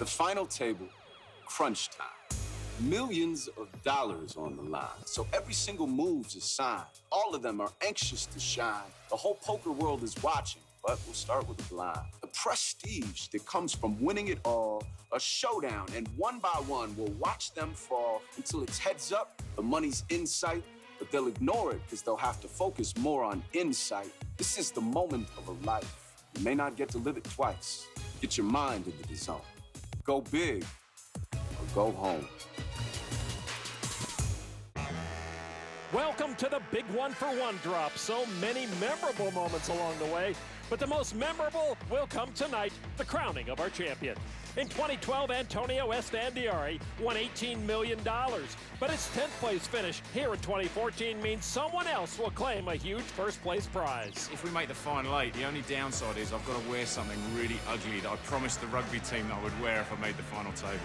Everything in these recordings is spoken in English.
The final table, crunch time. Millions of dollars on the line, so every single move's a sign. All of them are anxious to shine. The whole poker world is watching, but we'll start with the blind. The prestige that comes from winning it all, a showdown, and one by one, we'll watch them fall until it's heads up, the money's in sight, but they'll ignore it because they'll have to focus more on insight. This is the moment of a life. You may not get to live it twice. Get your mind into the zone. Go big or go home. Welcome to the big one-for-one drop. So many memorable moments along the way, but the most memorable will come tonight, the crowning of our champion. In 2012, Antonio Esfandiari won $18 million, but his 10th place finish here in 2014 means someone else will claim a huge first place prize. If we make the final 8, the only downside is I've got to wear something really ugly that I promised the rugby team that I would wear if I made the final table.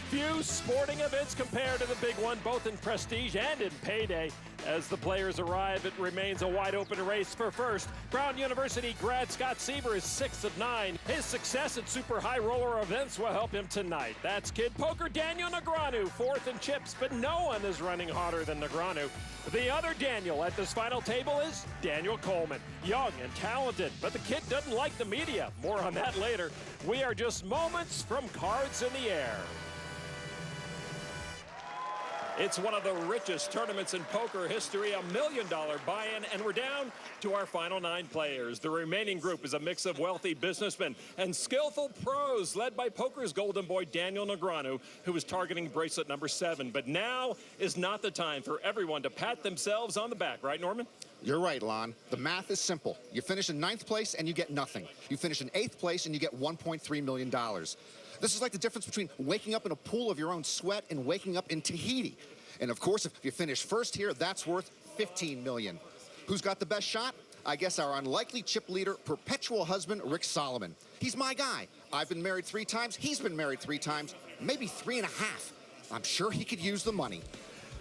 Few sporting events compare to the big one, both in prestige and in payday. As the players arrive, it remains a wide-open race for first. Brown University grad Scott Sieber is 6 of 9. His success at super high roller events will help him tonight. That's kid poker Daniel Negreanu, 4th in chips, but no one is running hotter than Negreanu. The other Daniel at this final table is Daniel Coleman. Young and talented, but the kid doesn't like the media. More on that later. We are just moments from cards in the air. It's one of the richest tournaments in poker history, $1 million buy-in, and we're down to our final 9 players. The remaining group is a mix of wealthy businessmen and skillful pros, led by poker's golden boy Daniel Negreanu, who is targeting bracelet number 7. But now is not the time for everyone to pat themselves on the back, right, Norman? You're right, Lon. The math is simple. You finish in 9th place and you get nothing. You finish in 8th place and you get $1.3 million. This is like the difference between waking up in a pool of your own sweat and waking up in Tahiti. And of course, if you finish first here, that's worth $15 million. Who's got the best shot? I guess our unlikely chip leader, perpetual husband, Rick Solomon. He's my guy. I've been married 3 times. He's been married 3 times, maybe 3.5. I'm sure he could use the money.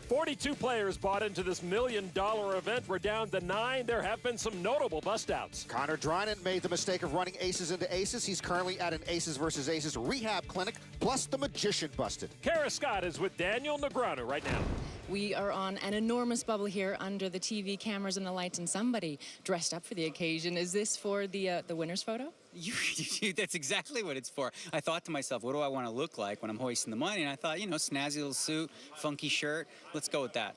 42 players bought into this $1 million event. We're down to 9. There have been some notable bust-outs. Connor Drynan made the mistake of running aces into aces. He's currently at an aces versus aces rehab clinic, plus the magician busted. Kara Scott is with Daniel Negreanu right now. We are on an enormous bubble here under the TV cameras and the lights, and somebody dressed up for the occasion. Is this for the winner's photo? That's exactly what it's for. I thought to myself, what do I want to look like when I'm hoisting the money? And I thought, you know, snazzy little suit, funky shirt. Let's go with that.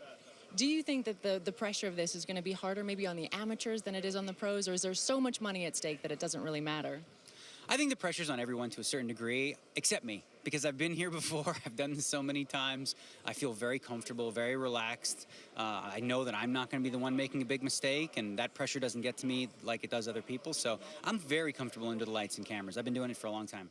Do you think that the pressure of this is going to be harder maybe on the amateurs than it is on the pros, or is there so much money at stake that it doesn't really matter? I think the pressure's on everyone to a certain degree, except me, because I've been here before. I've done this so many times. I feel very comfortable, very relaxed. I know that I'm not going to be the one making a big mistake, and that pressure doesn't get to me like it does other people. So I'm very comfortable under the lights and cameras. I've been doing it for a long time.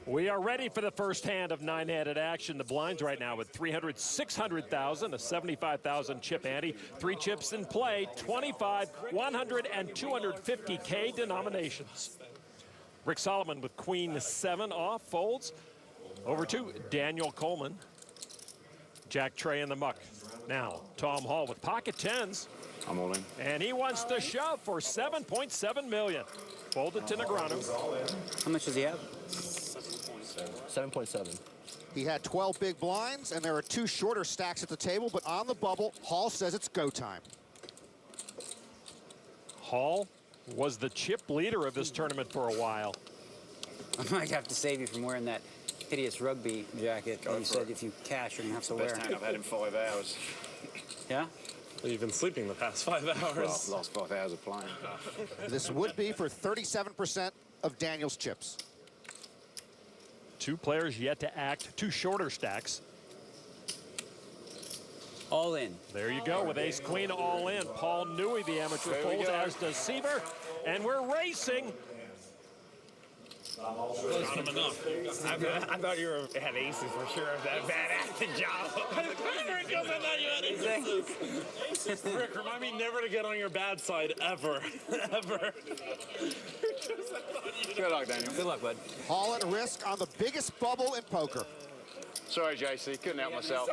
We are ready for the first hand of 9-handed action. The blinds right now with 300, 600,000, a 75,000 chip ante. 3 chips in play, 25, 100, and 250K denominations. Rick Solomon with Queen 7 off, folds. Over to Daniel Coleman. Jack Trey in the muck. Now, Tom Hall with pocket 10s. I'm all in. And he wants to shove for $7.7 million. Folded to Negreanu. How much does he have? 7.7. He had 12 big blinds, and there are 2 shorter stacks at the table, but on the bubble, Hall says it's go time. Hall was the chip leader of this tournament for a while. I might have to save you from wearing that hideous rugby jacket. You said if you cash, you're going to have to wear. Best hand I've had in 5 hours. Yeah? Well, you've been sleeping the past 5 hours. Well, last 5 hours of playing. This would be for 37% of Daniel's chips. 2 players yet to act, 2 shorter stacks. All in. There you go with ace queen all in. Paul Newey, the amateur, folds, as does Sieber. And we're racing. Close coming up. I thought you had aces for sure. That bad acting job. Aces. Rick, remind me never to get on your bad side ever. Ever. Good luck, Daniel. Good luck, bud. Hall at risk on the biggest bubble in poker. Sorry, JC. Couldn't help myself.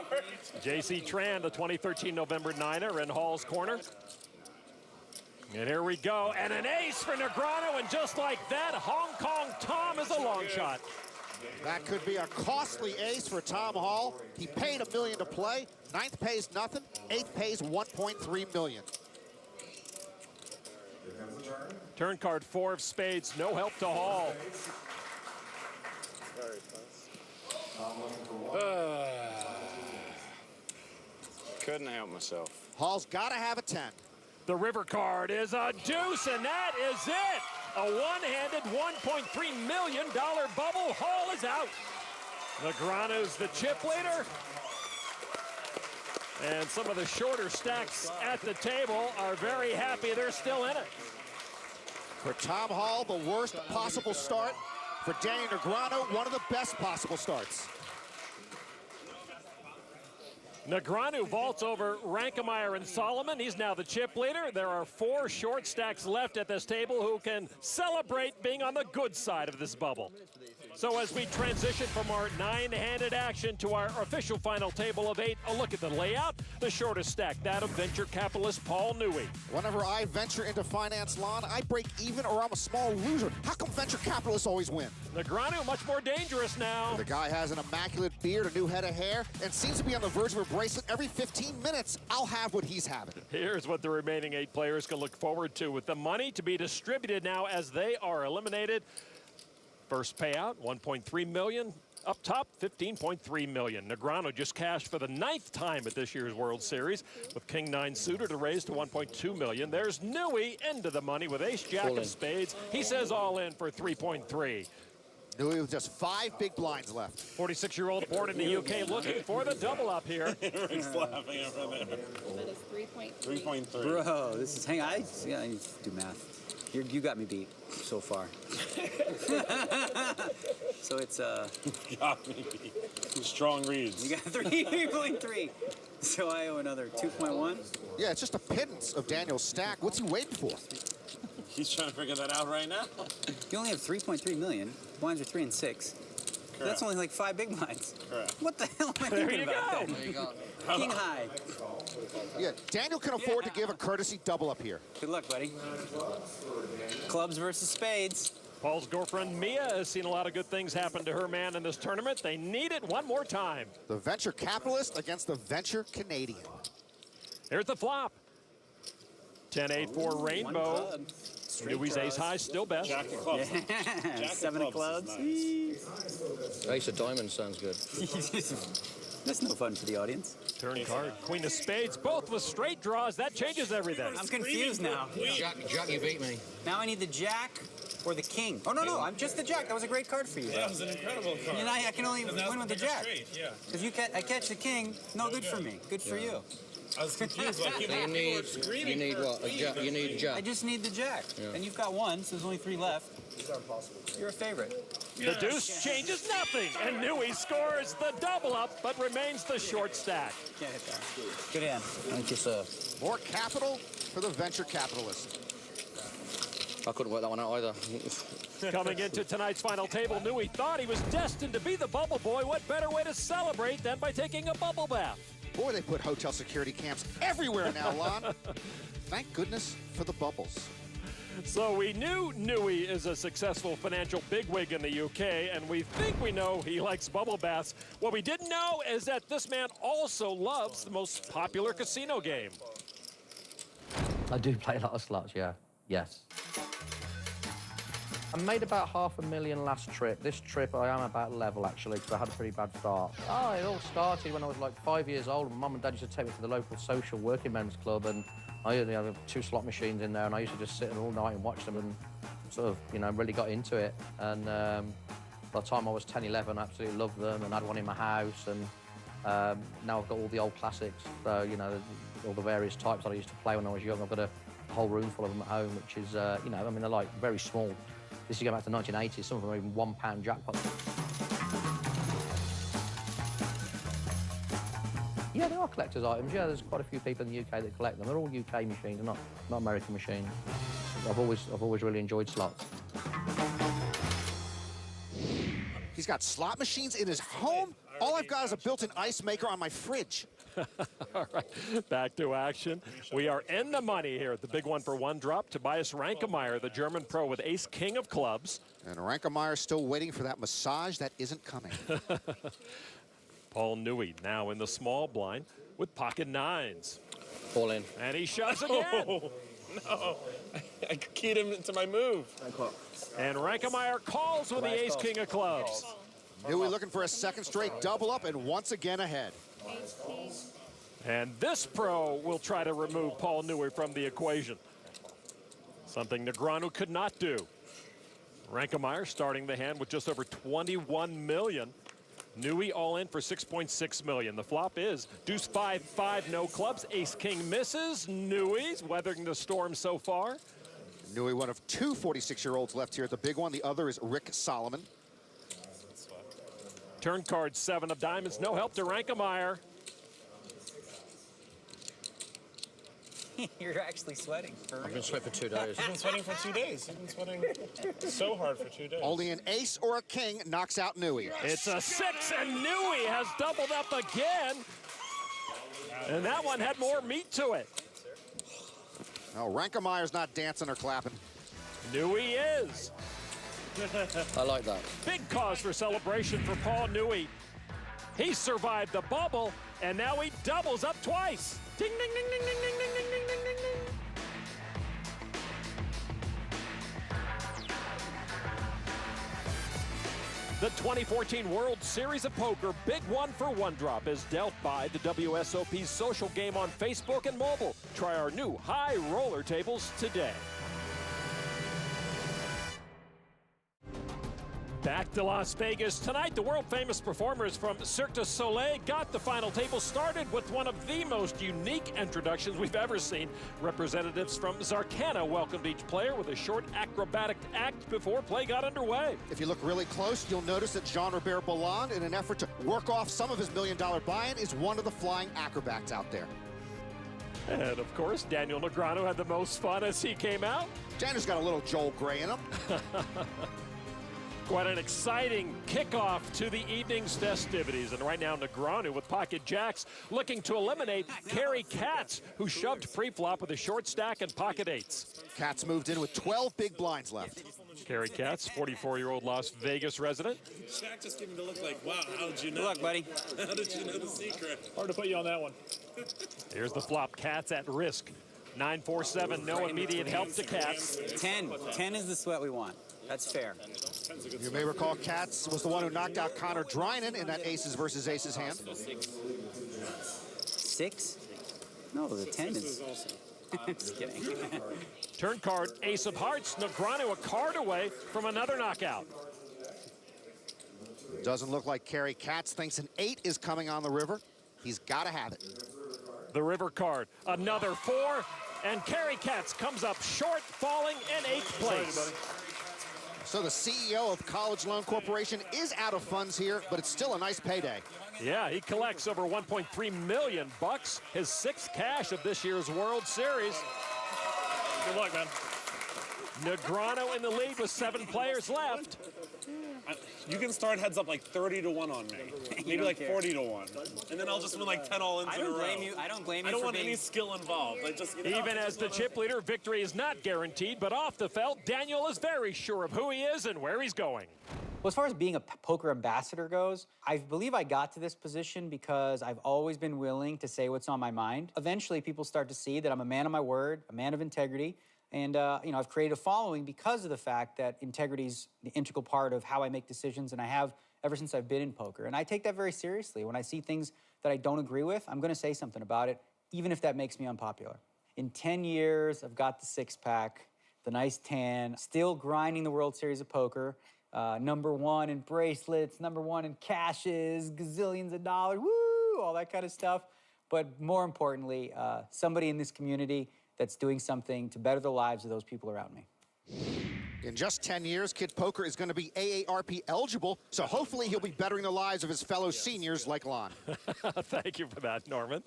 JC Tran, the 2013 November Niner in Hall's corner. And here we go. And an ace for Negreanu. And just like that, Hong Kong Tom is a long shot. That could be a costly ace for Tom Hall. He paid $1 million to play. 9th pays nothing. 8th pays $1.3 million. Turn card 4 of spades, no help to Hall. Couldn't help myself. Hall's got to have a 10. The river card is a deuce, and that is it. A one-handed $1.3 million bubble. Hall is out. Negreanu's the chip leader. And some of the shorter stacks at the table are very happy they're still in it. For Tom Hall, the worst possible start. For Danny Negreanu, one of the best possible starts. Negreanu vaults over Rankemeyer and Solomon. He's now the chip leader. There are 4 short stacks left at this table who can celebrate being on the good side of this bubble. So as we transition from our 9-handed action to our official final table of 8, a look at the layout. The shortest stack, that of venture capitalist Paul Newey. Whenever I venture into finance, Lon, I break even or I'm a small loser. How come venture capitalists always win? Negreanu much more dangerous now. The guy has an immaculate beard, a new head of hair, and seems to be on the verge of a bracelet every 15 minutes. I'll have what he's having. Here's what the remaining 8 players can look forward to, with the money to be distributed now as they are eliminated. First payout, $1.3 million. Up top, $15.3 million. Negreanu just cashed for the 9th time at this year's World Series with King-9 suitor to raise to $1.2 million. There's Newey into the money with ace-jack of spades. He says all in for $3.3. Newey with just 5 big blinds left. 46-year-old born in the UK looking for the double up here. Rick's laughing over there. That is 3.3. 3.3. Bro, this is, hang on, I need to do math. You got me beat so far. So it's, Got me beat. Strong reads. You got 3.3. So I owe another 2.1. Yeah, it's just a pittance of Daniel's stack. What's he waiting for? He's trying to figure that out right now. You only have 3.3 million. Blinds are 3 and 6. So that's only like 5 big blinds. Correct. What the hell am I thinking about? There you go. King high. Yeah, Daniel can afford to give a courtesy double up here. Good luck, buddy. Clubs versus spades. Paul's girlfriend Mia has seen a lot of good things happen to her man in this tournament. They need it one more time. The venture capitalist against the venture Canadian. Here's the flop. 10-8 for Rainbow. Newey's ace high, still best. Jack of clubs. Yeah. 7 of clubs. Nice. Ace of diamonds sounds good. That's no fun for the audience. Turn card, Queen of Spades, both with straight draws. That changes everything. I'm confused now. Jack, you beat me. Now I need the jack or the king. Oh, no, I'm just the jack. That was a great card for you. That was an incredible card. And I can only win with the jack. Yeah. Because I catch the king, no good for me. Good for you. I was confused. Like, You need what? A jack. You need a jack. I just need the jack. Yeah. And you've got 1, so there's only 3 left. You're a favorite. The deuce changes nothing, and Newey scores the double up, but remains the short stack. Can't hit that. Good hand. Thank you, sir. More capital for the venture capitalist. I couldn't work that one out either. Coming into tonight's final table, Newey thought he was destined to be the bubble boy. What better way to celebrate than by taking a bubble bath? Boy, they put hotel security camps everywhere now, Lon. Thank goodness for the bubbles. So we knew Newey is a successful financial bigwig in the UK, and we think we know he likes bubble baths. What we didn't know is that this man also loves the most popular casino game. I do play a lot of slots, yeah. Yes. I made about $500,000 last trip. This trip, I am about level, actually, because I had a pretty bad start. Oh, it all started when I was like 5 years old. My mum and dad used to take me to the local social working men's club, and I had 2 slot machines in there, and I used to just sit there all night and watch them and sort of, really got into it. And by the time I was 10, 11, I absolutely loved them and had one in my house. And now I've got all the old classics, so, all the various types that I used to play when I was young. I've got a whole room full of them at home, which is, they're like very small. This is going back to the 1980s, some of them are even £1 jackpots. Yeah, they are collector's items. Yeah, there's quite a few people in the UK that collect them. They're all UK machines, not American machines. I've always really enjoyed slots. He's got slot machines in his home? All I've got is a built-in ice maker on my fridge. All right, back to action. We are in the money here. The big one for one drop. Tobias Rankemeyer, the German pro with ace-king of clubs. And Rankemeyer still waiting for that massage that isn't coming. Paul Newey now in the small blind with pocket nines. All in. And he shoves again. Oh, no. I keyed him into my move. And Rankemeyer calls with the ace-king of clubs. Newey looking for a second straight double up and once again ahead. And this pro will try to remove Paul Newey from the equation. Something Negreanu could not do. Rankemeyer starting the hand with just over 21 million. Newey all in for 6.6 million. The flop is deuce 5-5, no clubs. Ace-king misses. Newey's weathering the storm so far. Newey, one of two 46-year-olds left here at the big one. The other is Rick Solomon. Turn card 7 of diamonds. No help to Rankemeyer. You're actually sweating. I've been sweating for 2 days. He's been sweating for 2 days. He's been sweating so hard for 2 days. Only an ace or a king knocks out Newey. It's a 6, and Newey has doubled up again. And that one had more meat to it. No, Rankemeyer's not dancing or clapping. Newey is. I like that. Big cause for celebration for Paul Newey. He survived the bubble, and now he doubles up twice. Ding, ding, ding, ding, ding, ding, ding, ding, ding, ding, ding, ding. The 2014 World Series of Poker Big One for One Drop is dealt by the WSOP's social game on Facebook and mobile. Try our new high roller tables today. Back to Las Vegas tonight. The world-famous performers from Cirque du Soleil got the final table started with one of the most unique introductions we've ever seen. Representatives from Zarkana welcomed each player with a short acrobatic act before play got underway. If you look really close, you'll notice that Jean-Robert Bolland, in an effort to work off some of his $1 million buy-in, is one of the flying acrobats out there. And, of course, Daniel Negreanu had the most fun as he came out. Daniel's got a little Joel Gray in him. Quite an exciting kickoff to the evening's festivities. And right now, Negreanu with pocket jacks looking to eliminate Kerry Katz, who shoved pre-flop with a short stack and pocket eights. Katz moved in with 12 big blinds left. Kerry Katz, 44-year-old Las Vegas resident. Shaq just gave him the look like, wow, how did you know? Good luck, buddy. How did you know the secret? Hard to put you on that one. Here's the flop. Katz at risk. 9-4-7, no immediate help to Katz. 10. 10 is the sweat we want. That's fair. You may recall Katz was the one who knocked out Connor Drynan in that aces versus aces hand. 6? No, the 10 is... Just kidding. Turn card, ace of hearts. Negreanu a card away from another knockout. Doesn't look like Kerry Katz thinks an 8 is coming on the river. He's got to have it. The river card, another 4, and Kerry Katz comes up short, falling in 8th place. So the CEO of College Loan Corporation is out of funds here, but it's still a nice payday. Yeah, he collects over $1.3 million, his 6th cash of this year's World Series. Good luck, man. Negreanu in the lead with 7 players left. You can start heads up like 30 to 1 on me. Maybe like 40 to 1. And then I'll just win like 10 all-ins in a row. I don't blame you. I don't want any skill involved. I just, Even as the chip leader, victory is not guaranteed, but off the felt, Daniel is very sure of who he is and where he's going. Well, as far as being a poker ambassador goes, I believe I got to this position because I've always been willing to say what's on my mind. Eventually, people start to see that I'm a man of my word, a man of integrity, and you know, I've created a following because of the fact that integrity is the integral part of how I make decisions, and I have ever since I've been in poker. And I take that very seriously. When I see things that I don't agree with, I'm going to say something about it, even if that makes me unpopular. In 10 years, I've got the 6-pack, the nice tan, still grinding the World Series of Poker. #1 in bracelets, #1 in cashes, gazillions of dollars, woo, all that kind of stuff. But more importantly, somebody in this community that's doing something to better the lives of those people around me. In just 10 years, Kid Poker is going to be AARP eligible, so hopefully he'll be bettering the lives of his fellow seniors like Lon. Thank you for that, Norman.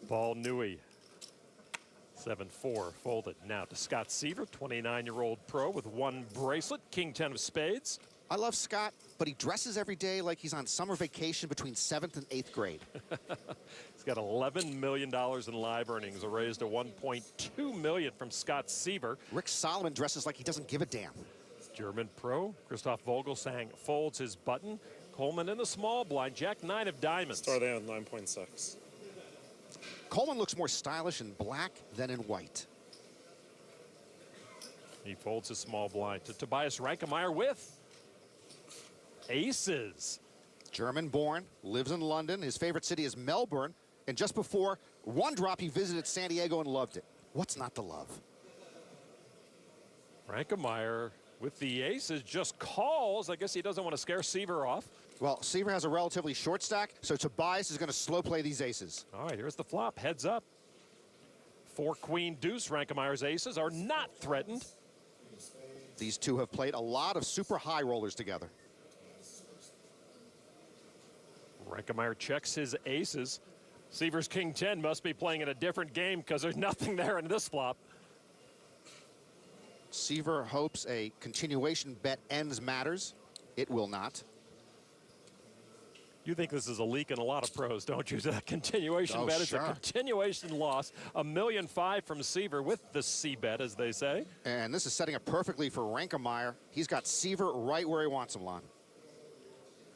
Paul Newey, 7-4, folded. Now to Scott Seaver, 29-year-old pro with 1 bracelet, King 10 of spades. I love Scott, but he dresses every day like he's on summer vacation between 7th and 8th grade. He's got $11 million in live earnings, a raise to $1.2 million from Scott Siever. Rick Solomon dresses like he doesn't give a damn. German pro Christoph Vogelsang folds his button. Coleman in the small blind, Jack 9 of diamonds. Start there with 9.6. Coleman looks more stylish in black than in white. He folds his small blind to Tobias Rankemeyer with aces. German-born, lives in London. His favorite city is Melbourne. And just before one drop, he visited San Diego and loved it. What's not to love? Rankemeyer with the aces just calls. I guess he doesn't want to scare Siever off. Well, Siever has a relatively short stack, so Tobias is going to slow play these aces. All right, here's the flop. Heads up. 4 queen deuce. Rankemeyer's aces are not threatened. These two have played a lot of super high rollers together. Rankemeyer checks his aces. Siever's king 10 must be playing in a different game because there's nothing there in this flop. Siever hopes a continuation bet ends matters. It will not. You think this is a leak in a lot of pros, don't you? That continuation bet is a continuation loss. $1.5 million from Siever with the C bet, as they say. And this is setting up perfectly for Rankemeyer. He's got Siever right where he wants him, Lon.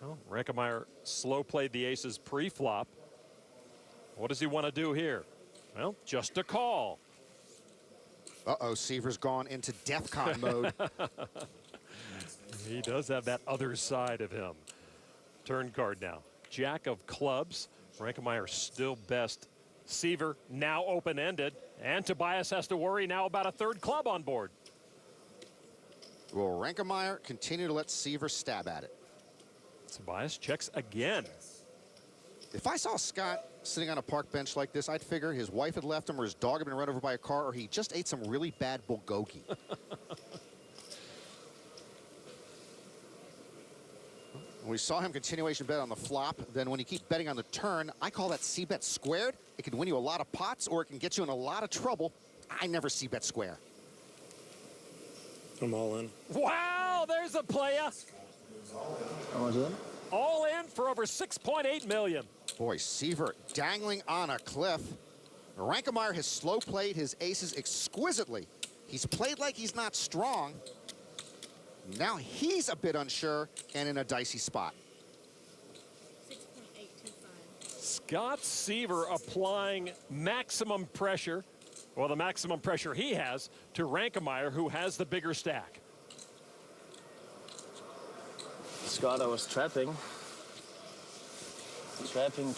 Well, Rankemeyer slow played the aces pre-flop. What does he want to do here? Well, just a call. Uh-oh, Siever's gone into DEFCON mode. He does have that other side of him. Turn card now. Jack of clubs. Rankemeyer still best. Siever now open-ended. And Tobias has to worry now about a third club on board. Will Rankemeyer continue to let Siever stab at it? Tobias checks again. If I saw Scott sitting on a park bench like this, I'd figure his wife had left him, or his dog had been run over by a car, or he just ate some really bad bulgogi. We saw him continuation bet on the flop. Then when you keep betting on the turn, I call that C-bet squared. It can win you a lot of pots, or it can get you in a lot of trouble. I never C-bet square. I'm all in. Wow, there's a playa. How much is it? All in for over $6.8 million. Boy, Siever dangling on a cliff. Rankemeyer has slow played his aces exquisitely. He's played like he's not strong. Now he's a bit unsure and in a dicey spot. 6.825. Scott Siever applying maximum pressure, well, the maximum pressure he has, to Rankemeyer, who has the bigger stack. Scott, I was trapping. Trapping.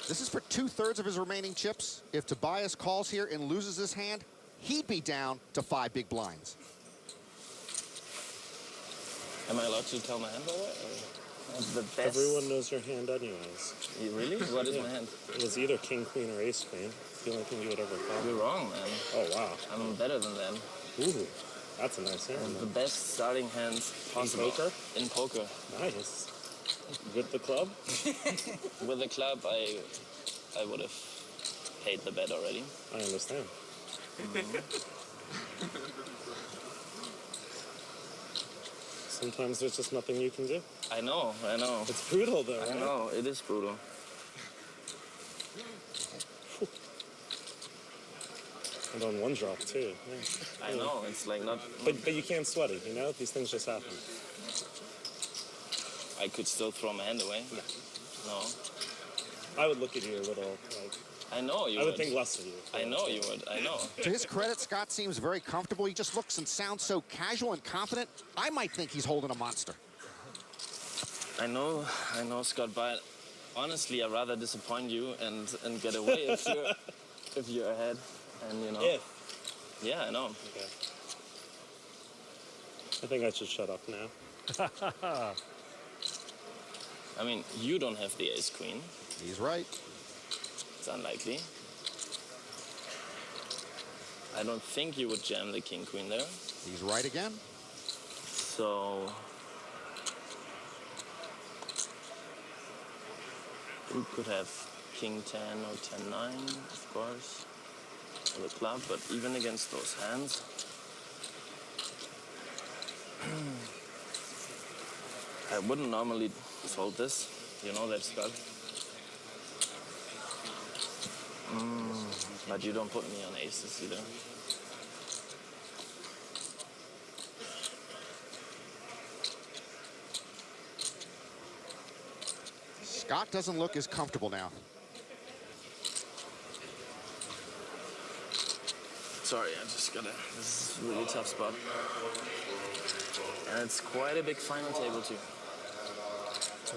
This is for 2/3 of his remaining chips. If Tobias calls here and loses his hand, he'd be down to 5 big blinds. Am I allowed to tell my hand by the way? That's the best. Everyone knows your hand anyways. You really? What is my hand? It was either king, queen, or ace, queen. It's the only thing you would ever call. You're wrong, man. Oh, wow. I'm better than them. Ooh, that's a nice hand. The best starting hands possible. In poker? In poker. Nice. With the club? With the club, I would have paid the bet already. I understand. Sometimes there's just nothing you can do. I know. It's brutal, though, right? I know, it is brutal. And on one drop, too. Yeah. I know, it's like not... But you can't sweat it, you know? These things just happen. I could still throw my hand away. No. I would look at you a little, like... I know you would. I would think less of you. I know you would, I know. To his credit, Scott seems very comfortable. He just looks and sounds so casual and confident. I might think he's holding a monster. I know, Scott, but honestly, I'd rather disappoint you and get away if you're ahead. And, you know... If? Yeah, I know. Okay. I think I should shut up now. I mean, you don't have the ace-queen. He's right. It's unlikely. I don't think you would jam the king-queen there. He's right again. So... you could have king 10 or 10-9, of course, for the club, but even against those hands... I wouldn't normally fold this. You know that, Scott. But you don't put me on aces either. Scott doesn't look as comfortable now. Sorry, I just gotta... This is a really tough spot. And it's quite a big final table, too.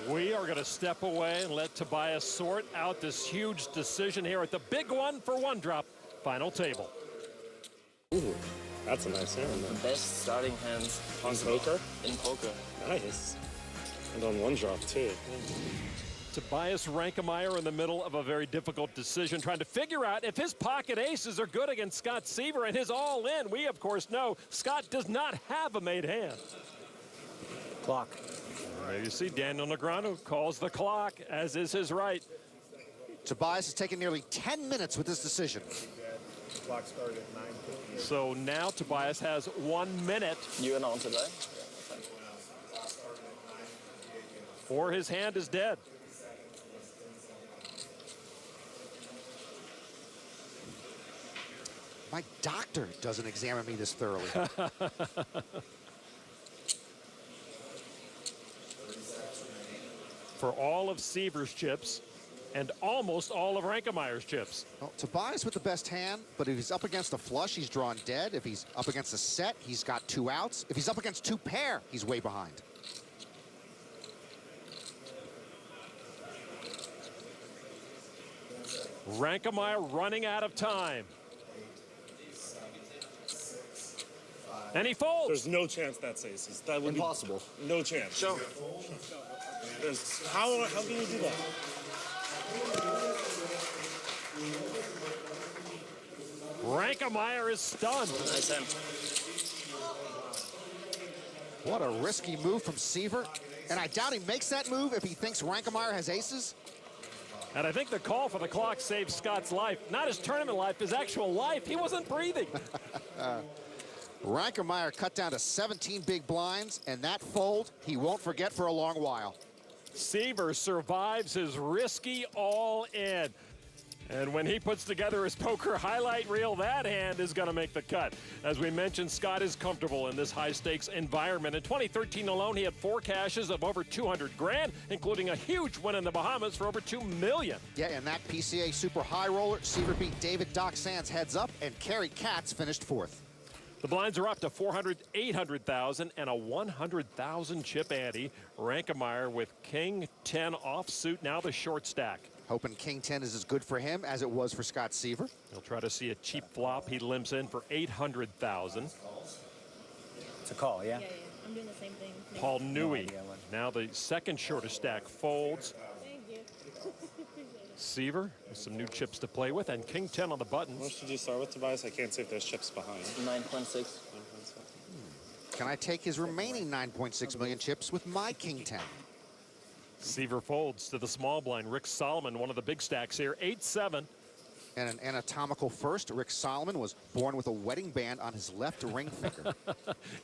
We are going to step away and let Tobias sort out this huge decision here at the big one for one drop final table. Ooh, that's a nice hand. The best starting hands on poker? In poker. Nice. And on one drop, too. Tobias Rankemeyer in the middle of a very difficult decision, trying to figure out if his pocket aces are good against Scott Seiver and his all-in. We, of course, know Scott does not have a made hand. Clock. There you see Daniel Negreanu calls the clock, as is his right. Tobias has taken nearly 10 minutes with this decision. Clock started at 9:50. So now Tobias has 1 minute. You announce it, right? Or his hand is dead. My doctor doesn't examine me this thoroughly. For all of Seiver's chips and almost all of Rankemeyer's chips. Well, Tobias with the best hand, but if he's up against a flush, he's drawn dead. If he's up against a set, he's got 2 outs. If he's up against 2 pair, he's way behind. Rankemeyer running out of time. And he folds. There's no chance that's aces. That would impossible. Be no chance. Show. How can you do that? Rankemeyer is stunned. Nice hand. What a risky move from Seiver. And I doubt he makes that move if he thinks Rankemeyer has aces. And I think the call for the clock saved Scott's life. Not his tournament life, his actual life. He wasn't breathing. Rankemeyer cut down to 17 big blinds, and that fold he won't forget for a long while. Seiver survives his risky all-in. And when he puts together his poker highlight reel, that hand is going to make the cut. As we mentioned, Scott is comfortable in this high-stakes environment. In 2013 alone, he had 4 cashes of over 200 grand, including a huge win in the Bahamas for over $2 million. Yeah, and that PCA Super High Roller, Seiver beat David Doc Sands heads up, and Kerry Katz finished 4th. The blinds are up to 400, 800,000, and a 100,000 chip ante. Rankemeyer with King 10 offsuit, now the short stack. Hoping King 10 is as good for him as it was for Scott Seiver. He'll try to see a cheap flop. He limps in for 800,000. It's a call, yeah? Yeah. I'm doing the same thing. Paul Newey, now the second shortest stack, folds. Thank you. Seiver with some new chips to play with, and King 10 on the buttons. What should you start with, Tobias? I can't see if there's chips behind. 9.6. Can I take his remaining 9.6 million chips with my King 10? Seiver folds to the small blind. Rick Solomon, one of the big stacks here, 8-7. And an anatomical first, Rick Solomon was born with a wedding band on his left ring finger.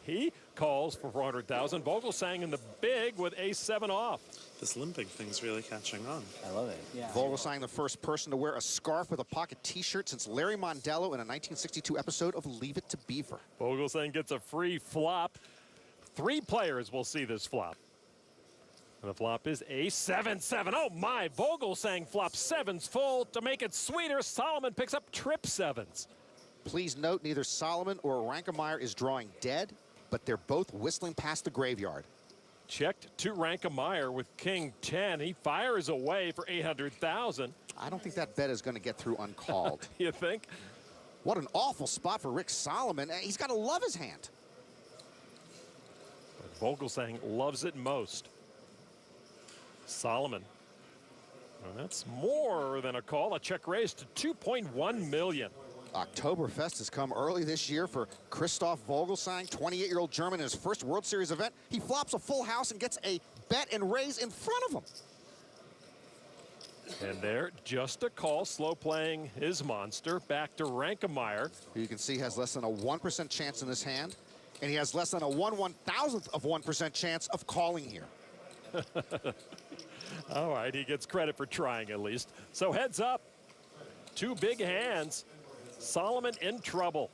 He calls for 400,000. Vogelsang in the big with ace-7 off. This limping thing's really catching on. I love it. Yeah. Vogelsang, the first person to wear a scarf with a pocket T-shirt since Larry Mondello in a 1962 episode of Leave It to Beaver. Vogelsang gets a free flop. 3 players will see this flop. And the flop is ace-7-7. Oh my, Vogelsang flops 7s full. To make it sweeter, Solomon picks up trip 7s. Please note neither Solomon or Rankemeyer is drawing dead, but they're both whistling past the graveyard. Checked to Rankemeyer with King 10. He fires away for 800,000. I don't think that bet is going to get through uncalled. You think? What an awful spot for Rick Solomon. He's got to love his hand. But Vogelsang loves it most. Solomon. Well, that's more than a call. A check raise to 2.1 million. Oktoberfest has come early this year for Christoph Vogelsang, 28-year-old German in his first World Series event. He flops a full house and gets a bet and raise in front of him. And there, just a call, slow playing his monster. Back to Rankemeyer. Who you can see has less than a 1% chance in this hand, and he has less than a 1/1000th of 1% chance of calling here. All right, he gets credit for trying at least. So heads up. Two big hands. Solomon in trouble.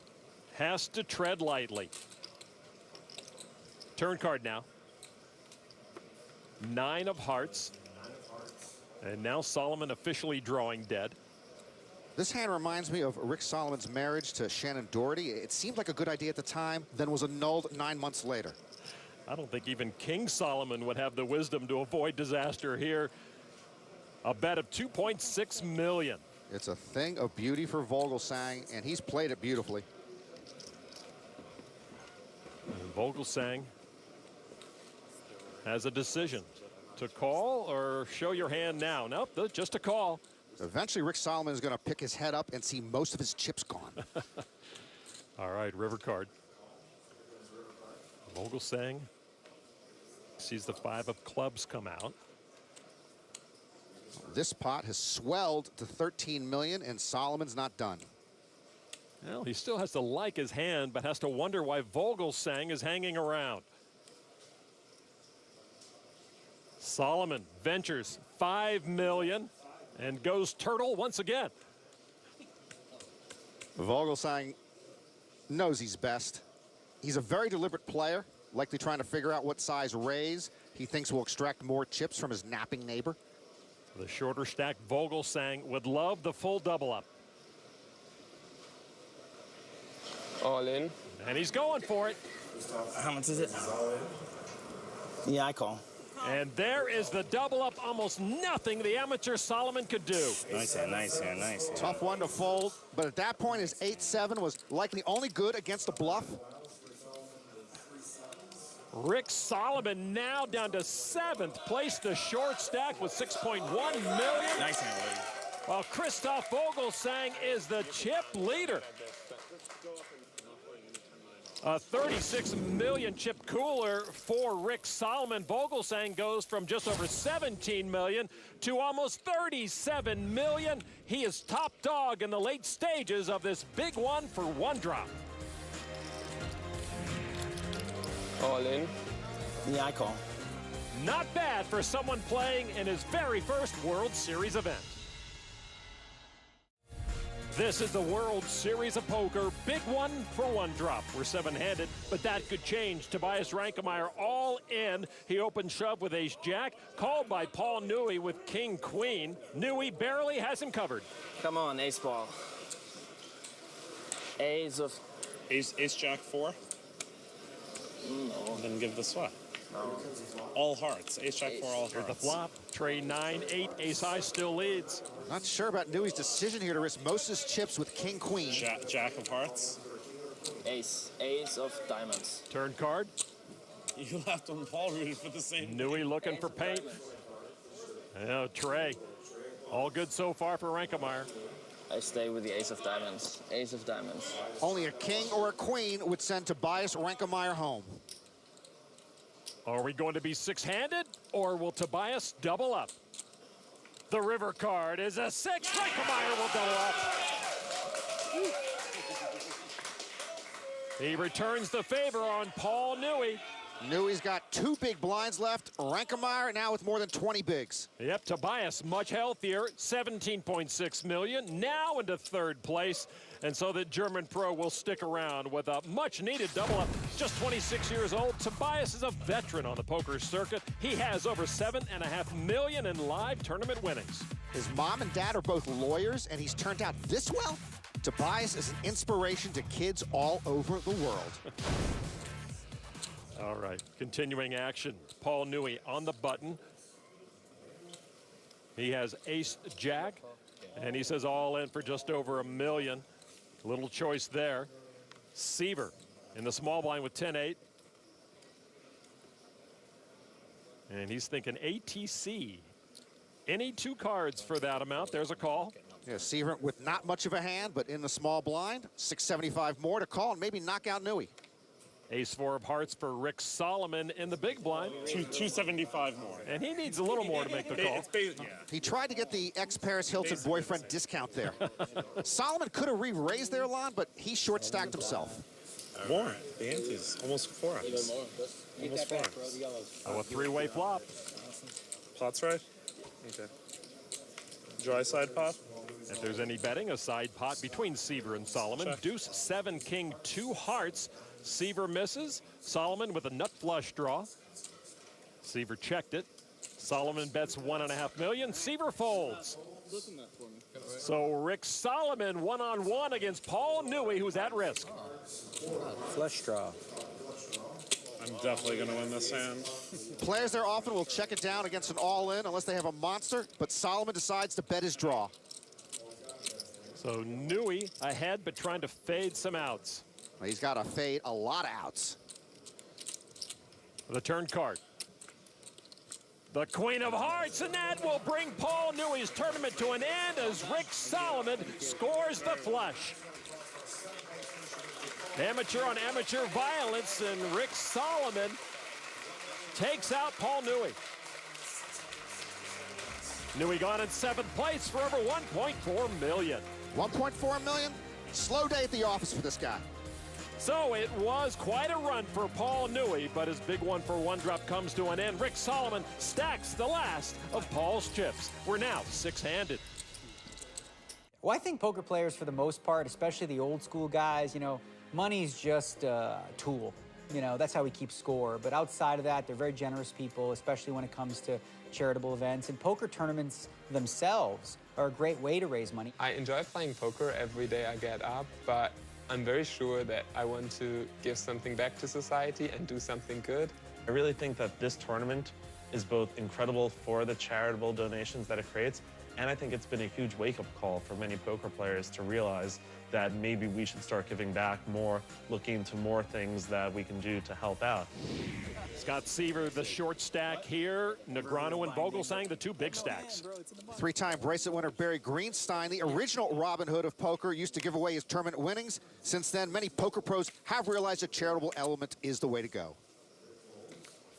Has to tread lightly. Turn card now. 9 of hearts. And now Solomon officially drawing dead. This hand reminds me of Rick Solomon's marriage to Shannon Doherty. It seemed like a good idea at the time, then was annulled 9 months later. I don't think even King Solomon would have the wisdom to avoid disaster here. A bet of $2.6 million. It's a thing of beauty for Vogelsang, and he's played it beautifully. And Vogelsang has a decision to call or show your hand now. Nope, just a call. Eventually, Rick Solomon is going to pick his head up and see most of his chips gone. All right, river card. Vogelsang sees the 5 of clubs come out. This pot has swelled to 13 million, and Solomon's not done. Well, he still has to like his hand, but has to wonder why Vogelsang is hanging around. Solomon ventures 5 million and goes turtle once again. Vogelsang knows he's best. He's a very deliberate player, likely trying to figure out what size raise he thinks will extract more chips from his napping neighbor. The shorter stack Vogelsang would love the full double up. All in. And he's going for it. How much is it? Yeah, I call. And there is the double up. Almost nothing the amateur Solomon could do. Nice hand, nice hand, nice hand. Tough one to fold, but at that point his 8-7 was likely only good against a bluff. Rick Solomon now down to 7th place, the short stack with 6.1 million. Nice hand, Lee. While Christoph Vogelsang is the chip leader. A 36 million chip cooler for Rick Solomon. Vogelsang goes from just over 17 million to almost 37 million. He is top dog in the late stages of this big one for one drop. All in. Yeah, I call. Not bad for someone playing in his very first World Series event. This is the World Series of Poker. Big one for one drop. We're 7-handed, but that could change. Tobias Rankemeyer all in. He opened shove with ace-jack, called by Paul Newey with king-queen. Newey barely has him covered. Come on, ace ball. Ace of... Ace-jack 4? No. Then give the sweat. No. All hearts. Ace-jack 4, all hearts. Here's the flop. Tray 9-8. Ace-high still leads. Not sure about Newey's decision here to risk most of his chips with king-queen. Jack of hearts. Ace. Ace of diamonds. Turn card. You left on Paul rooted for the same. Newey looking for paint. Yeah, Trey. All good so far for Rankemeyer. I stay with the ace of diamonds. Ace of diamonds. Only a king or a queen would send Tobias Rankemeyer home. Are we going to be 6-handed, or will Tobias double up? The river card is a 6. Rankemeyer will double up. He returns the favor on Paul Newey. Newey's got 2 big blinds left. Rankemeyer now with more than 20 bigs. Yep, Tobias much healthier, 17.6 million, now into 3rd place. And so the German pro will stick around with a much-needed double-up. Just 26 years old, Tobias is a veteran on the poker circuit. He has over 7.5 million in live tournament winnings. His mom and dad are both lawyers, and he's turned out this well. Tobias is an inspiration to kids all over the world. All right, continuing action. Paul Newey on the button. He has ace-jack, and he says all in for just over $1 million. Little choice there. Seaver in the small blind with 10-8. And he's thinking ATC. Any 2 cards for that amount. There's a call. Yeah, Seaver with not much of a hand, but in the small blind. 675 more to call and maybe knock out Newey. Ace-4 of hearts for Rick Solomon in the big blind. 275 more. And he needs a little more to make the call. He tried to get the ex-Paris Hilton boyfriend discount there. Solomon could have re-raised their line, but he short-stacked himself. More. The ante's almost 4x. Almost 4x. Oh, a three-way flop. Pot's right? Okay. Dry side pot? If there's any betting, a side pot between Seaver and Solomon. Check. Deuce, 7, king, 2 hearts. Seaver misses. Solomon with a nut flush draw. Seaver checked it. Solomon bets 1.5 million. Seaver folds. So Rick Solomon one-on-one against Paul Newey, who's at risk. Flush draw. I'm definitely going to win this hand. Players there often will check it down against an all-in unless they have a monster, but Solomon decides to bet his draw. So Newey ahead, but trying to fade some outs. He's got to fade a lot of outs. The turn card. The Queen of Hearts, and that will bring Paul Newey's tournament to an end as Rick Solomon scores the flush. Amateur on amateur violence, and Rick Solomon takes out Paul Newey. Newey gone in 7th place for over 1.4 million. 1.4 million? Slow day at the office for this guy. So it was quite a run for Paul Newey, but his big one for one drop comes to an end. Rick Solomon stacks the last of Paul's chips. We're now 6-handed. Well, I think poker players, for the most part, especially the old school guys, you know, money's just a tool. You know, that's how we keep score. But outside of that, they're very generous people, especially when it comes to charitable events. And poker tournaments themselves are a great way to raise money. I enjoy playing poker every day I get up, but I'm very sure that I want to give something back to society and do something good. I really think that this tournament is both incredible for the charitable donations that it creates, and I think it's been a huge wake-up call for many poker players to realize that maybe we should start giving back more, looking into more things that we can do to help out. Scott Seaver, the short stack here. Negreanu and Vogelsang, the 2 big stacks. 3-time bracelet winner Barry Greenstein, the original Robin Hood of poker, used to give away his tournament winnings. Since then, many poker pros have realized a charitable element is the way to go.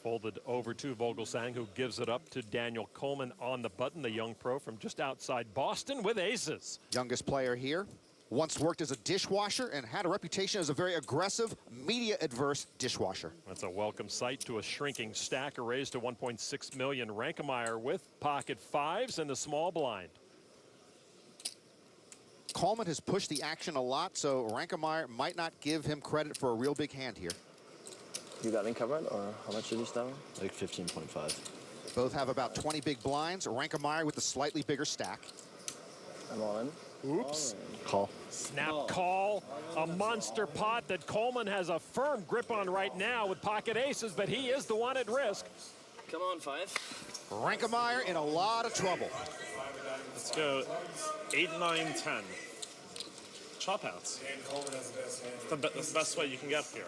Folded over to Vogelsang, who gives it up to Daniel Coleman on the button, the young pro from just outside Boston with aces. Youngest player here. Once worked as a dishwasher and had a reputation as a very aggressive, media-adverse dishwasher. That's a welcome sight to a shrinking stack, a raise to 1.6 million. Rankemeyer with pocket 5s and the small blind. Coleman has pushed the action a lot, so Rankemeyer might not give him credit for a real big hand here. You got in covered, or how much did you start with? Like 15.5. Both have about 20 big blinds. Rankemeyer with the slightly bigger stack. I'm all in. Oops. Call. Snap call. A monster pot that Coleman has a firm grip on right now with pocket aces, but he is the one at risk. Come on, 5. Rankemeyer in a lot of trouble. Let's go 8, 9, 10. Chop outs. That's the best way you can get here.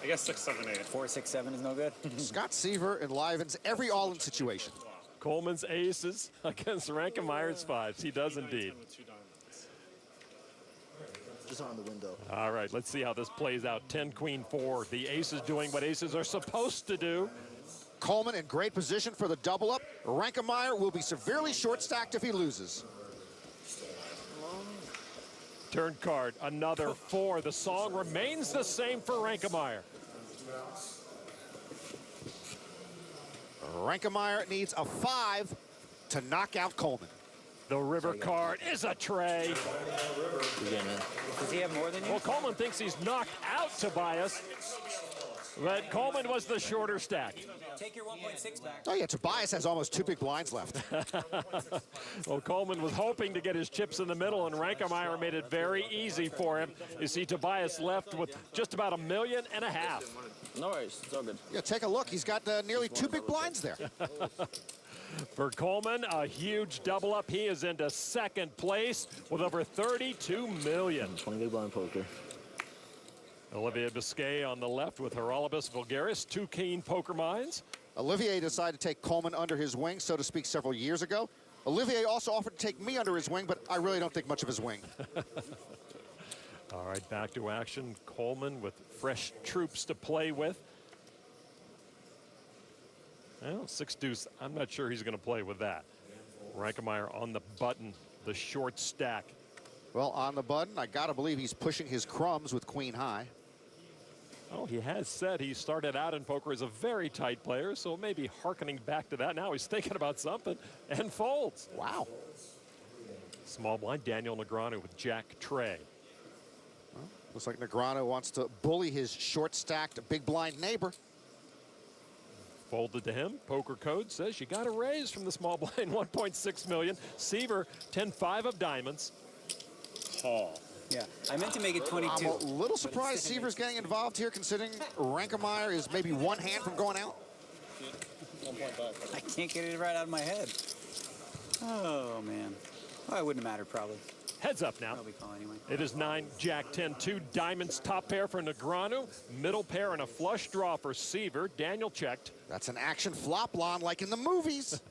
I guess 6, 7, 8. 4, 6, 7 is no good. Scott Seaver enlivens every all-in situation. Coleman's aces against Rankemeyer's 5s. He does indeed. Just on the window. All right, let's see how this plays out. 10, queen, 4. The aces doing what aces are supposed to do. Coleman in great position for the double-up. Rankemeyer will be severely short-stacked if he loses. Turn card, another 4. The song remains the same for Rankemeyer. Rankemeyer needs a 5 to knock out Coleman. The river card is a tray. Does he have more than you? Well, Coleman thinks he's knocked out Tobias, but Coleman was the shorter stack. Take your 1.6 back. Oh, yeah, Tobias has almost 2 big blinds left. Well, Coleman was hoping to get his chips in the middle, and Rankemeyer made it very easy for him. You see Tobias left with just about $1.5 million. No worries, it's all good. Yeah, take a look. He's got nearly 2 big blinds there. For Coleman, a huge double up. He is into 2nd place with over $32 million. 20 big blind poker. Olivier Biscay on the left with Geralibus Vulgaris, 2 keen poker minds. Olivier decided to take Coleman under his wing, so to speak, several years ago. Olivier also offered to take me under his wing, but I really don't think much of his wing. All right, back to action. Coleman with fresh troops to play with. Well, 6 deuce, I'm not sure he's going to play with that. Rankemeyer on the button, the short stack. Well, on the button, I gotta believe he's pushing his crumbs with queen high. Oh, he has said he started out in poker as a very tight player, so maybe hearkening back to that. Now he's thinking about something and folds. Wow. Small blind, Daniel Negreanu with Jack Trey. Well, looks like Negreanu wants to bully his short-stacked big blind neighbor. Folded to him. Poker code says you got to raise from the small blind, 1.6 million. Seaver, 10-5 of diamonds. Call. Yeah, I meant to make it 22. I'm a little surprised Seaver's getting involved here, considering Rankemeyer is maybe one hand from going out. 1.5. I can't get it right out of my head. Oh, man. Oh, it wouldn't have mattered, probably. Heads up now. Probably call anyway. It is 9, Jack 10, 2 diamonds, top pair for Negreanu, middle pair and a flush draw for Seaver. Daniel checked. That's an action flop lawn like in the movies.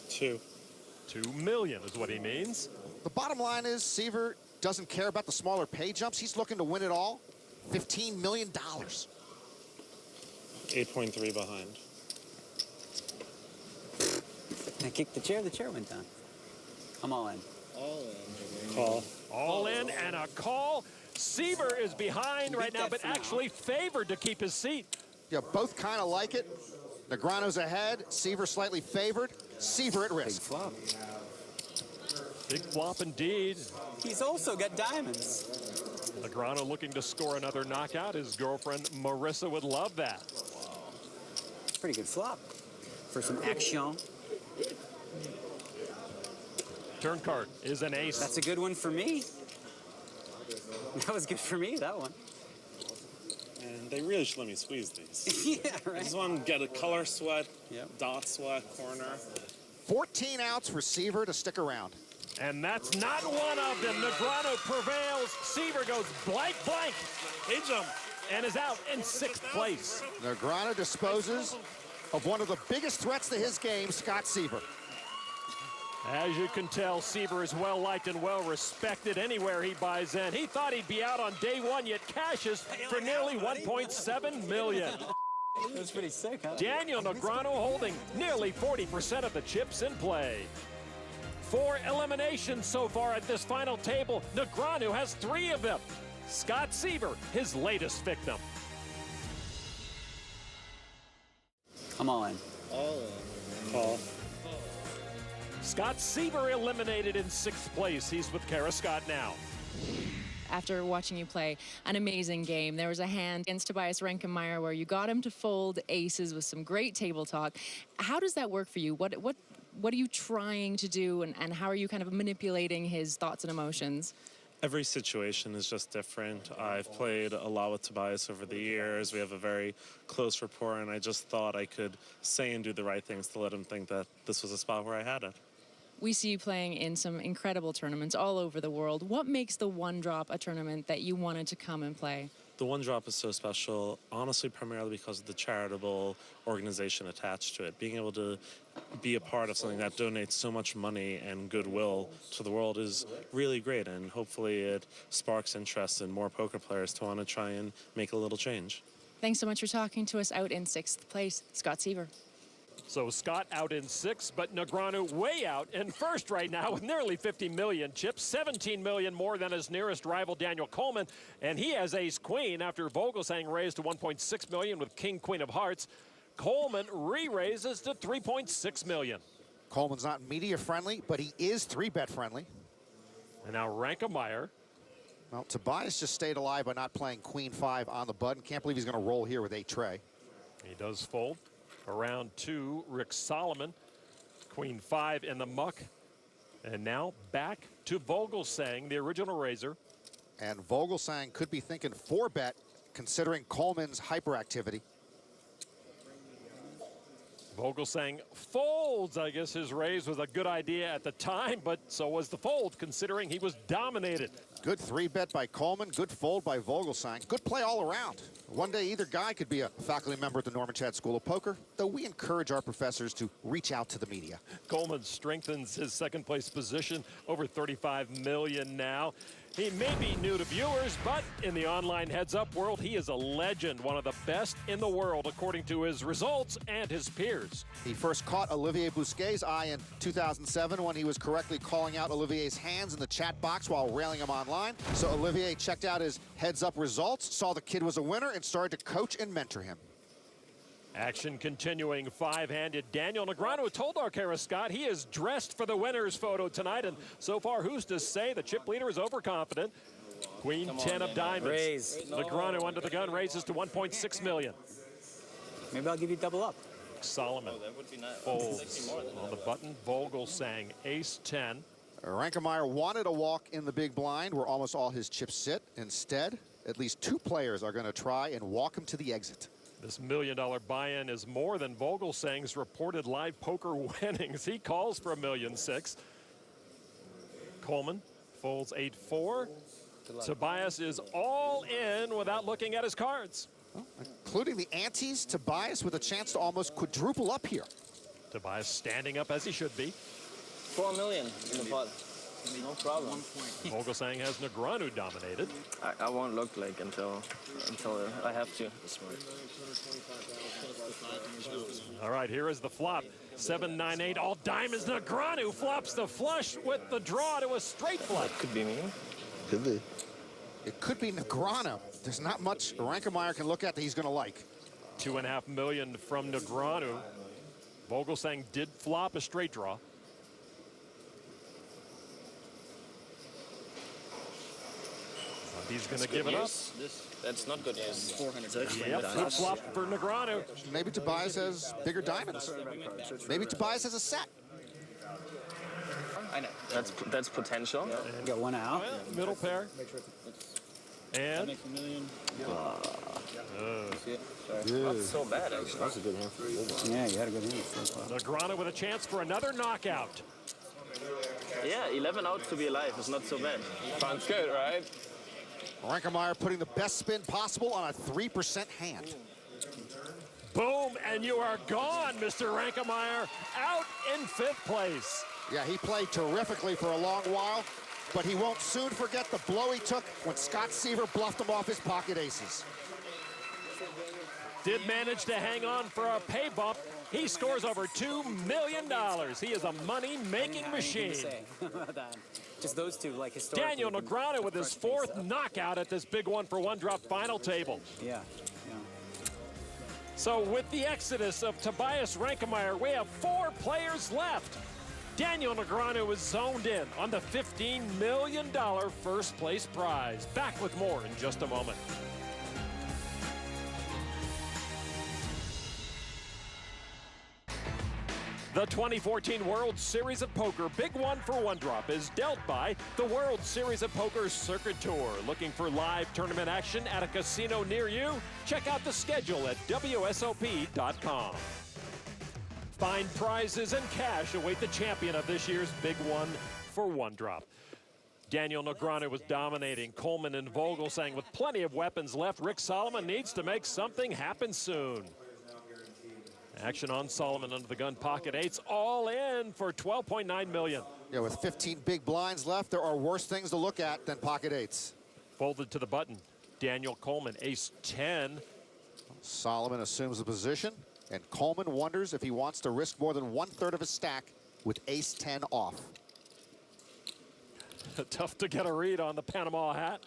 2. 2 million is what he means. The bottom line is Seaver doesn't care about the smaller pay jumps. He's looking to win it all. $15 million. 8.3 behind. I kicked the chair went down. I'm all in. All in. Call. All in and a call. Seaver is behind right now, but actually favored to keep his seat. Yeah, both kind of like it. Negreanu's ahead. Seaver slightly favored. Seaver at risk. Big flop. Big flop indeed. He's also got diamonds. Negreanu looking to score another knockout. His girlfriend Marissa would love that. Pretty good flop for some action. Turn card is an ace. That's a good one for me. That was good for me, that one. And they really should let me squeeze these. Yeah, right. I just want to get a color sweat, dot sweat, corner. 14 outs for Seaver to stick around. And that's not one of them. Negreanu prevails. Seaver goes blank, blank. Hey, jump. And is out in 6th place. Negreanu disposes of one of the biggest threats to his game, Scott Seaver. As you can tell, Seaver is well-liked and well-respected anywhere he buys in. He thought he'd be out on day one, yet cashes for nearly 1.7 million. That was pretty sick, huh? Daniel Negreanu holding nearly 40% of the chips in play. 4 eliminations so far at this final table. Negreanu has 3 of them. Scott Seaver, his latest victim. I'm all in. All in. Call. Scott Seaver eliminated in 6th place. He's with Kara Scott now. After watching you play an amazing game, there was a hand against Tobias Rankemeyer where you got him to fold aces with some great table talk. How does that work for you? What are you trying to do, and how are you kind of manipulating his thoughts and emotions? Every situation is just different. I've played a lot with Tobias over the years. We have a very close rapport, and I just thought I could say and do the right things to let him think that this was a spot where I had it. We see you playing in some incredible tournaments all over the world. What makes the One Drop a tournament that you wanted to come and play? The One Drop is so special, honestly, primarily because of the charitable organization attached to it. Being able to be a part of something that donates so much money and goodwill to the world is really great, and hopefully it sparks interest in more poker players to want to try and make a little change. Thanks so much for talking to us. Out in 6th place, Scott Seaver. So Scott out in 6th, but Negreanu way out in 1st right now with nearly 50 million chips, 17 million more than his nearest rival Daniel Coleman, and he has ace-queen after Vogelsang raised to 1.6 million with king-queen of hearts. Coleman re-raises to 3.6 million. Coleman's not media friendly, but he is 3-bet friendly. And now Rankemeyer. Well, Tobias just stayed alive by not playing queen 5 on the button. Can't believe he's going to roll here with 8 tray. He does fold. Around 2, Rick Solomon, queen 5 in the muck. And now back to Vogelsang, the original raiser. And Vogelsang could be thinking 4-bet, considering Coleman's hyperactivity. Vogelsang folds. I guess his raise was a good idea at the time, but so was the fold, considering he was dominated. Good 3-bet by Coleman, good fold by Vogelsang. Good play all around. One day, either guy could be a faculty member at the Norman Chad School of Poker, though we encourage our professors to reach out to the media. Coleman strengthens his 2nd place position, over 35 million now. He may be new to viewers, but in the online heads-up world, he is a legend, one of the best in the world, according to his results and his peers. He first caught Olivier Bousquet's eye in 2007 when he was correctly calling out Olivier's hands in the chat box while railing him online. So Olivier checked out his heads-up results, saw the kid was a winner, and started to coach and mentor him. Action continuing, five-handed. Daniel Negreanu told Arcara Scott he is dressed for the winner's photo tonight, and so far, who's to say the chip leader is overconfident? Queen 10 of diamonds. Raise. Negreanu under the gun raises to 1.6 million. Maybe I'll give you double up. Solomon folds on the button. Vogelsang, ace 10. Rankemeyer wanted a walk in the big blind where almost all his chips sit. Instead, at least two players are going to try and walk him to the exit. This $1 million buy-in is more than Vogelsang's reported live poker winnings. He calls for $1.6 million. Coleman folds 8-4. Tobias is all in without looking at his cards. Including the antes, Tobias with a chance to almost quadruple up here. Tobias standing up as he should be. $4 million in the pot. No problem. Vogelsang has Negreanu dominated. I won't look like until I have to. All right, here is the flop. 7-9-8, all diamonds. Negreanu flops the flush with the draw to a straight flush. That could be me. Could be. It could be Negreanu. There's not much Rankemeyer can look at that he's going to like. $2.5 million from Negreanu. Vogelsang did flop a straight draw. He's going to give it up. That's not good news. Yep, flip flop for Negreanu. Maybe Tobias has bigger diamonds. Maybe Tobias has a set. I know. That's potential. Got one out. Oh, yeah. Middle pair. And Not so bad, actually. That's a good hand. Yeah, you had a good hand. Negreanu with a chance for another knockout. Yeah, 11 outs to be alive is not so bad. Sounds good, right? Rankemeyer putting the best spin possible on a 3% hand. Boom, and you are gone, Mr. Rankemeyer, out in 5th place. Yeah, he played terrifically for a long while, but he won't soon forget the blow he took when Scott Seaver bluffed him off his pocket aces. Did manage to hang on for a pay bump. He scores over $2 million. He is a money-making machine. Just those two, like historically. Daniel Negreanu with his 4th knockout at this big 1-for-1 drop final table. Yeah. So with the exodus of Tobias Rankemeyer, we have 4 players left. Daniel Negreanu is zoned in on the $15 million first place prize. Back with more in just a moment. The 2014 World Series of Poker Big 1-for-1 Drop is dealt by the World Series of Poker Circuit Tour. Looking for live tournament action at a casino near you? Check out the schedule at WSOP.com. Fine prizes and cash await the champion of this year's Big 1-for-1 Drop. Daniel Negreanu was dominating. Coleman and Vogelsang with plenty of weapons left. Rick Solomon needs to make something happen soon. Action on Solomon under the gun, pocket eights, all in for $12.9 million. Yeah, with 15 big blinds left, there are worse things to look at than pocket eights. Folded to the button, Daniel Coleman, ace 10. Solomon assumes the position, and Coleman wonders if he wants to risk more than 1/3 of his stack with ace 10 off. Tough to get a read on the Panama hat.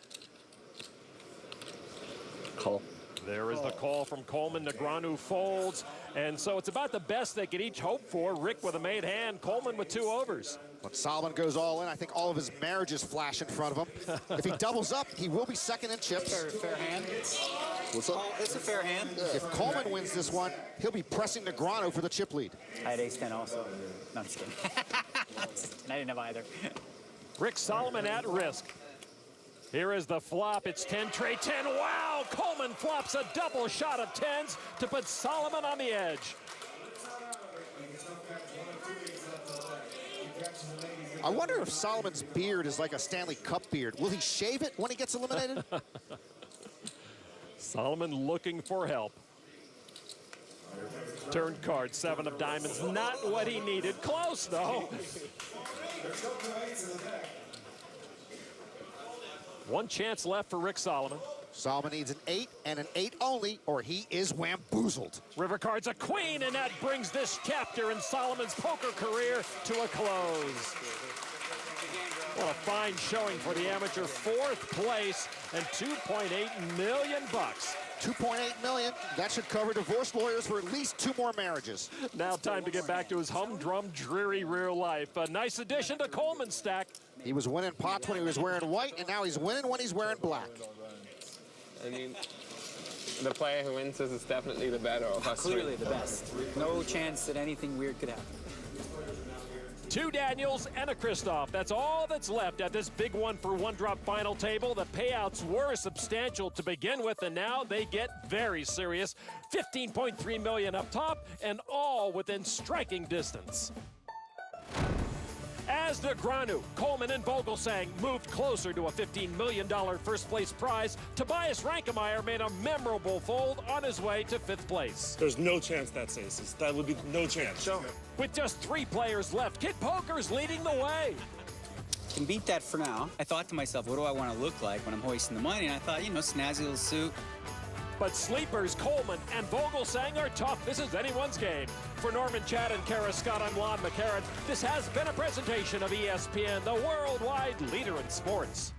Call. There is the call from Coleman. Negreanu folds. And so it's about the best they could each hope for. Rick with a made hand, Coleman with 2 overs. When Solomon goes all in, I think all of his marriages flash in front of him. If he doubles up, he will be second in chips. Fair hand. What's up? It's a fair hand. If Coleman wins this one, he'll be pressing Negreanu for the chip lead. I had ace 10 also. No, I'm just kidding. I didn't have either. Rick Solomon at risk. Here is the flop. It's 10 trade 10. Wow! Coleman flops a double shot of 10s to put Solomon on the edge. I wonder if Solomon's beard is like a Stanley Cup beard. Will he shave it when he gets eliminated? Solomon looking for help. Turn card, 7 of diamonds. Not what he needed. Close, though. One chance left for Rick Solomon. Solomon needs an 8 and an 8 only, or he is wamboozled. River cards a queen, and that brings this chapter in Solomon's poker career to a close. What a fine showing for the amateur. 4th place and $2.8 million. 2.8 million. That should cover divorce lawyers for at least 2 more marriages. Now time to get back to his humdrum, dreary real life. A nice addition to Coleman's stack. He was winning pots when he was wearing white, and now he's winning when he's wearing black. I mean, the player who wins this is definitely the better of us. Clearly the best. No chance that anything weird could happen. 2 Daniels and a Christoph. That's all that's left at this big 1-for-1 drop final table. The payouts were substantial to begin with, and now they get very serious. $15.3 million up top, and all within striking distance. As the Granu, Coleman, and Vogelsang moved closer to a $15 million first-place prize, Tobias Rankemeyer made a memorable fold on his way to 5th place. There's no chance that's aces. That would be no chance. So, with just 3 players left, Kid Poker's leading the way. Can beat that for now. I thought to myself, what do I want to look like when I'm hoisting the money? And I thought, you know, snazzy little suit. But sleepers Coleman and Vogelsang are tough. This is anyone's game. For Norman Chad and Kara Scott, I'm Lon McCarran. This has been a presentation of ESPN, the worldwide leader in sports.